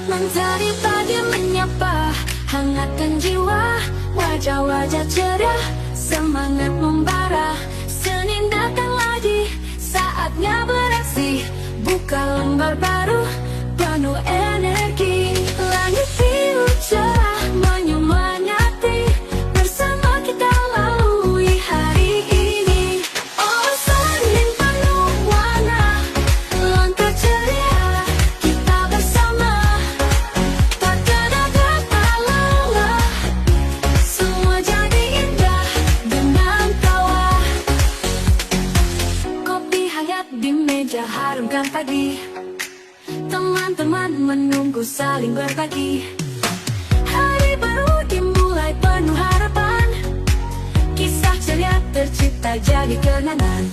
Mentari pagi menyapa, hangatkan jiwa, wajah-wajah ceria, semangat membara. Senin datang lagi, saatnya beraksi, buka lembar baru, penuh energi. Langit biru cerah menyemangati, bersama kita lalui hari ini. Oh Senin penuh warna, langkah ceria, kita bersama, tak ada kata lelah, semua jadi indah dengan tawa. Kopi hangat di meja harumkan pagi, teman-teman menunggu saling berbagi. Hari baru dimulai penuh harapan, kisah ceria tercipta jadi kenangan.